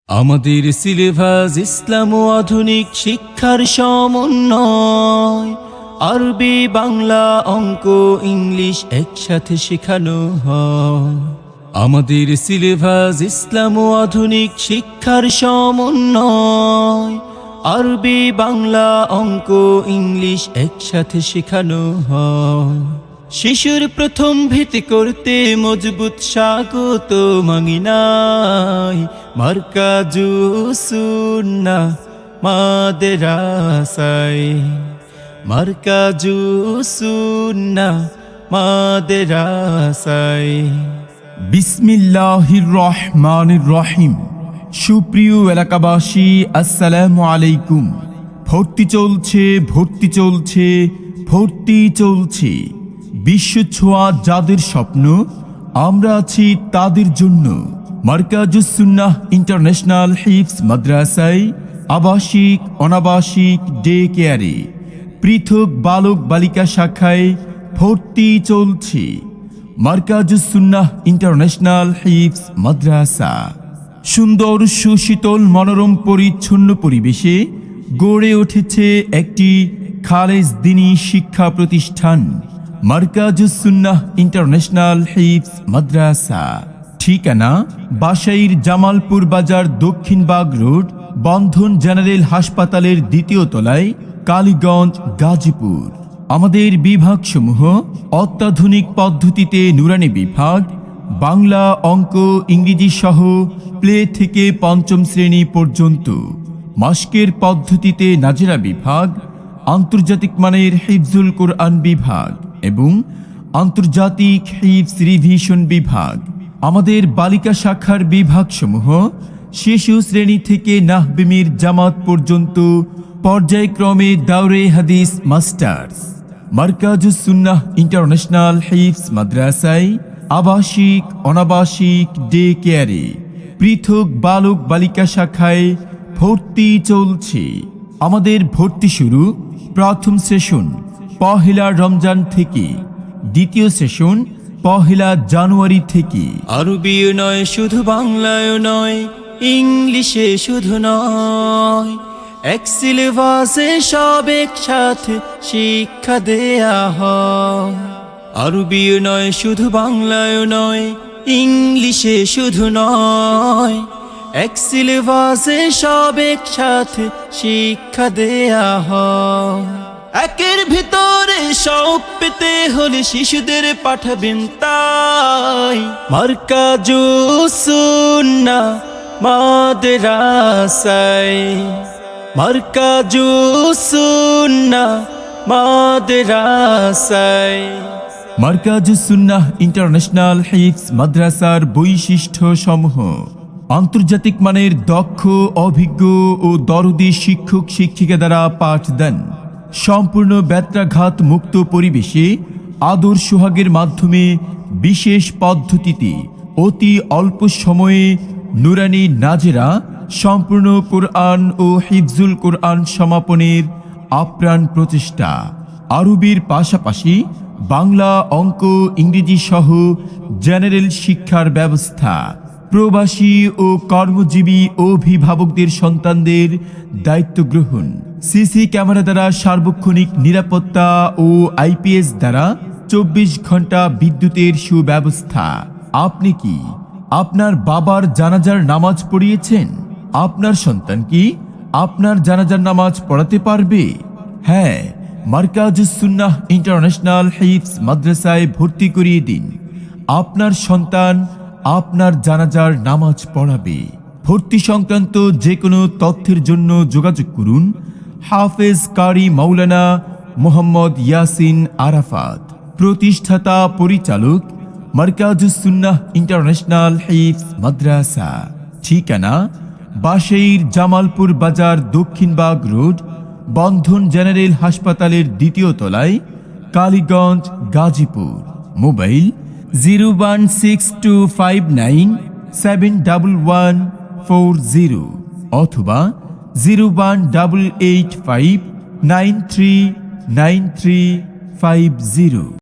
আমাদের সিলেবাস ইসলাম ও আধুনিক শিক্ষার সমন্বয়। আরবি, বাংলা, অঙ্ক, ইংলিশ একসাথে শেখানো হয়। আমাদের সিলেবাস ইসলাম ও আধুনিক শিক্ষার সমন্বয়। আরবি, বাংলা, অঙ্ক, ইংলিশ একসাথে শেখানো হয়। শিশুর প্রথম ভিত্তি করতে মজবুত স্বাগত মাঙ্গিনাই মারকাজুস সুন্নাহ মাদ্রাসায়। মারকাজুস সুন্নাহ মাদ্রাসায়। বিসমিল্লাহির রহমানির রহিম। সুপ্রিয় এলাকাবাসী, আসসালামু আলাইকুম। ভর্তি চলছে, ভর্তি চলছে, ভর্তি চলছে। বিশ্ব ছোঁয়া যাদের স্বপ্ন, আমরা আছি তাদের জন্য। মারকাজুস সুন্নাহ ইন্টারন্যাশনাল হিফজ মাদ্রাসায় আবাসিক, অনাবাসিক, ডে কেয়ারে পৃথক বালক বালিকা শাখায় ভর্তি চলছে। মারকাজুস সুন্নাহ ইন্টারন্যাশনাল হিফজ মাদ্রাসা সুন্দর, সুশীতল, মনোরম, পরিচ্ছন্ন পরিবেশে গড়ে উঠেছে একটি খালেজ দ্বীনী শিক্ষা প্রতিষ্ঠান, মারকাজুস সুন্নাহ ইন্টারন্যাশনাল হিফজ মাদ্রাসা। ঠিকানা: বাসাইর জামালপুর বাজার, দক্ষিণবাগ রোড, বন্ধন জেনারেল হাসপাতালের দ্বিতীয় তলায়, কালীগঞ্জ, গাজীপুর। আমাদের বিভাগসমূহ: অত্যাধুনিক পদ্ধতিতে নুরানি বিভাগ, বাংলা, অঙ্ক, ইংরেজি সহ প্লে থেকে পঞ্চম শ্রেণী পর্যন্ত। মাস্কের পদ্ধতিতে নাজেরা বিভাগ, আন্তর্জাতিক মানের হিফজুল কোরআন বিভাগ এবং আন্তর্জাতিক হিফজ রিভিশন বিভাগ। আমাদের বালিকা শাখার বিভাগসমূহ: শিশু শ্রেণী থেকে নাহবিমির জামাত পর্যন্ত পর্যায়ক্রমে দাওরে হাদিস মাস্টার্স। মারকাজুস সুন্নাহ ইন্টারন্যাশনাল হিফজ মাদ্রাসায় আবাসিক, অনাবাসিক, ডে কেয়ারে পৃথক বালক বালিকা শাখায় ভর্তি চলছে। আমাদের ভর্তি শুরু প্রথম সেশন পহেলা রমজান থেকে, দ্বিতীয় সেশন পহেলা জানুয়ারি থেকে। আরবিও নয়, শুধু বাংলায় নয়, ইংলিশে শুধু নয়, এক সিলেবাসে সব একসাথে শিক্ষা দেয়া হয়। আরবিও নয়, শুধু বাংলায় নয়, ইংলিশে শুধু নয়, এক সিলেবাসে সব একসাথে শিক্ষা দেয়া হয়। একের ভিতরে সব পেতে হলে শিশুদের পাঠাবেন তাই মারকাজুস সুন্নাহ মাদ্রাসায়। মারকাজুস সুন্নাহ মাদ্রাসায়। মারকাজুস সুন্নাহ ইন্টারন্যাশনাল হিফজ মাদ্রাসার বৈশিষ্ট্য সমূহ: আন্তর্জাতিক মানের দক্ষ, অভিজ্ঞ ও দরদি শিক্ষক শিক্ষিকা দ্বারা পাঠদান, সম্পূর্ণ ব্যত্রাঘাত মুক্ত পরিবেশে আদর সোহাগের মাধ্যমে বিশেষ পদ্ধতিতে অতি অল্প সময়ে নুরানি নাজেরা, সম্পূর্ণ কোরআন ও হিফজুল কোরআন সমাপনের আপ্রাণ প্রচেষ্টা। আরবির পাশাপাশি বাংলা, অঙ্ক, ইংরেজি সহ জেনারেল শিক্ষার ব্যবস্থা। প্রবাসী ও কর্মজীবী অভিভাবকদের সন্তানদের দায়িত্ব গ্রহণ। সিসি ক্যামেরা দ্বারা সার্বক্ষণিক নিরাপত্তা ও আইপিএস দ্বারা 24 ঘন্টা বিদ্যুতের সুব্যবস্থা। আপনি কি আপনার বাবার জানাজার নামাজ পড়িয়েছেন? আপনার সন্তান কি আপনার জানাজার নামাজ পড়াতে পারবে? হ্যাঁ, মারকাজুস সুন্নাহ ইন্টারন্যাশনাল হিফজ মাদ্রাসায় ভর্তি করিয়ে দিন। আপনার সন্তান আপনার জানাজার নামাজ পড়াবে। ভর্তি সংক্রান্ত যে কোনো তথ্যের জন্য যোগাযোগ করুন হাফেজ কারি মাওলানা মোহাম্মদ ইয়াসিন আরাফাত, প্রতিষ্ঠাতা পরিচালক, মারকাজুস সুন্নাহ ইন্টারন্যাশনাল হিফজ মাদ্রাসা। ঠিকানা: বাসাইর জামালপুর বাজার, দক্ষিণবাগ রোড, বন্ধন জেনারেল হাসপাতালের দ্বিতীয় তলায়, কালীগঞ্জ, গাজীপুর। মোবাইল 01625971140 অথবা 01885939350।